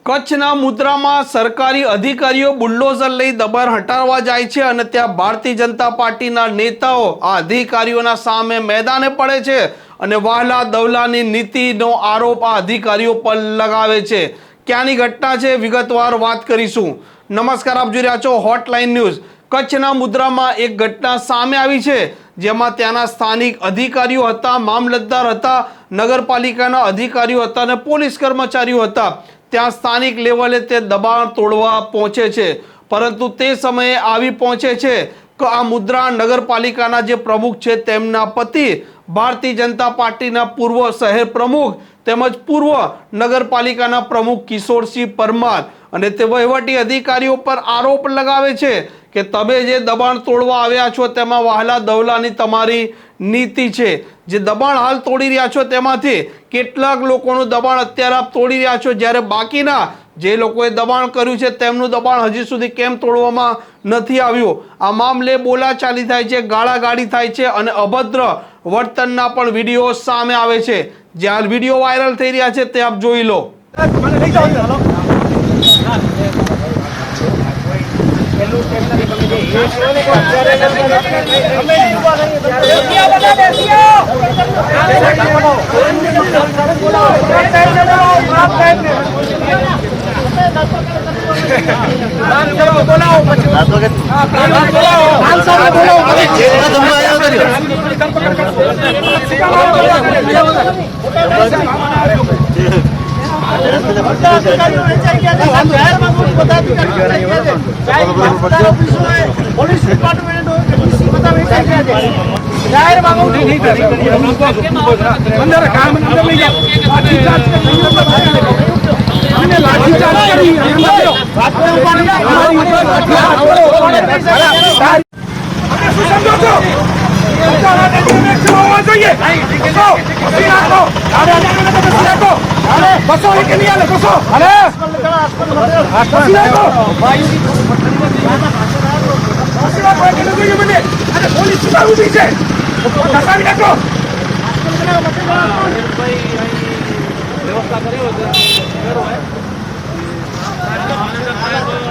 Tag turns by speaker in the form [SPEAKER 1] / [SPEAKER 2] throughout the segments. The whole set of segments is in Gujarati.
[SPEAKER 1] કચ્છના મુદ્રામાં સરકારી અધિકારીઓ બુલડોઝર લઈ દબાણ હટાવવા જાય છે અને ત્યાં ભારતીય જનતા પાર્ટીના નેતાઓ આ અધિકારીઓના સામે મેદાને પડે છે અને વહાલા દવલાની નીતિનો આરોપ આ અધિકારીઓ પર લગાવે છે। ક્યાંની ઘટના છે વિગતવાર વાત કરીશું। નમસ્કાર, આપ જોઈ રહ્યા છો હોટલાઇન ન્યૂઝ। કચ્છના મુદ્રામાં એક ઘટના સામે આવી છે જેમાં ત્યાંના સ્થાનિક અધિકારીઓ હતા, મામલતદાર હતા, નગરપાલિકાના અધિકારીઓ હતા અને પોલીસ કર્મચારીઓ હતા। ત્યાં સ્થાનિક લેવલે તે દબાણ તોડવા પહોંચે છે, પરંતુ તે સમયે આવી પહોંચે છે કે આ મુદ્રા નગરપાલિકાના જે પ્રમુખ છે તેમના પતિ ભારતીય જનતા પાર્ટીના પૂર્વ શહેર પ્રમુખ તેમજ પૂર્વ નગરપાલિકાના પ્રમુખ કિશોરસિંહ પરમાર અને તે વહીવટી અધિકારીઓ પર આરોપ લગાવે છે કે તમે જે દબાણ તોડવા આવ્યા છો તેમાં વહાલા દવલાની તમારી નીતિ છે। જે દબાણ હાલ તોડી રહ્યા છો તેમાંથી કેટલાક લોકોનું દબાણ અત્યારે આપ તોડી રહ્યા છો, જ્યારે બાકીના જે લોકોએ દબાણ કર્યું છે તેમનું દબાણ હજી સુધી કેમ તોડવામાં નથી આવ્યું। આ મામલે બોલાચાલી થાય છે, ગાળાગાળી થાય છે અને અભદ્ર વર્તનના પણ વિડીયો સામે આવે છે। જે હાલ વિડીયો વાયરલ થઈ રહ્યા છે તે આપ જોઈ લો।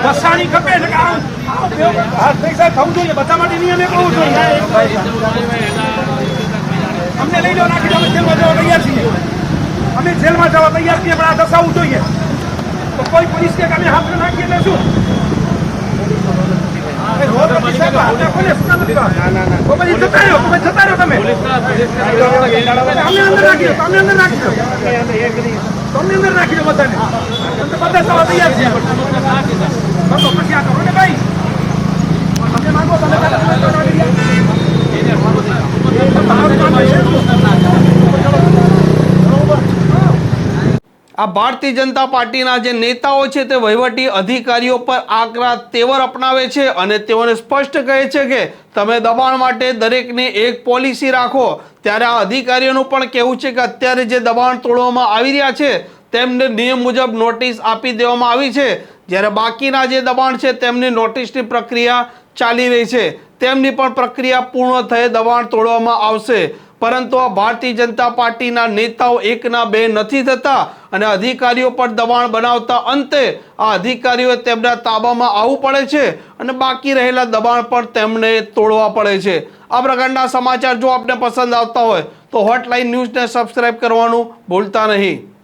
[SPEAKER 2] બસાણી ખપે છે કે આ પૈસા થવું જોઈએ, બધા માટે નિયમ એક હોવું જોઈએ। અમને લઈ લો, નાખી દો, અમે જેલમાં જવા તૈયાર છીએ, અમે જેલમાં જવા તૈયાર છીએ, પણ આ દસાવવું જોઈએ। તો કોઈ પોલીસ કે અમે હાથ નાખીએ એટલે શું?
[SPEAKER 1] આ ભારતીય જનતા પાર્ટીના જે નેતાઓ છે તે વહીવટી અધિકારીઓ પર આકરા તેવર અપનાવે છે અને તેઓને સ્પષ્ટ કહે છે કે તમે દબાણ માટે દરેકની એક પોલિસી રાખો। ત્યારે આ અધિકારીઓનું પણ કહેવું છે કે અત્યારે જે દબાણ તોડવામાં આવી રહ્યા છે તેમને નિયમ મુજબ નોટિસ આપી દેવામાં આવી છે, જ્યારે બાકીના જે દબાણ છે તેમની નોટિસની પ્રક્રિયા ચાલી રહી છે। તેમની પણ પ્રક્રિયા પૂર્ણ થયે દબાણ તોડવામાં આવશે। પરંતુ આ ભારતીય જનતા પાર્ટીના નેતાઓ એકના બે નથી થતા અને અધિકારીઓ પર દબાણ બનાવતા અંતે આ અધિકારીઓ તેમના તાબામાં આવવું પડે છે અને બાકી રહેલા દબાણ પણ તેમને તોડવા પડે છે। આ પ્રકારના સમાચાર જો આપને પસંદ આવતા હોય તો હોટલાઇન ન્યૂઝને સબસ્ક્રાઇબ કરવાનું ભૂલતા નહીં।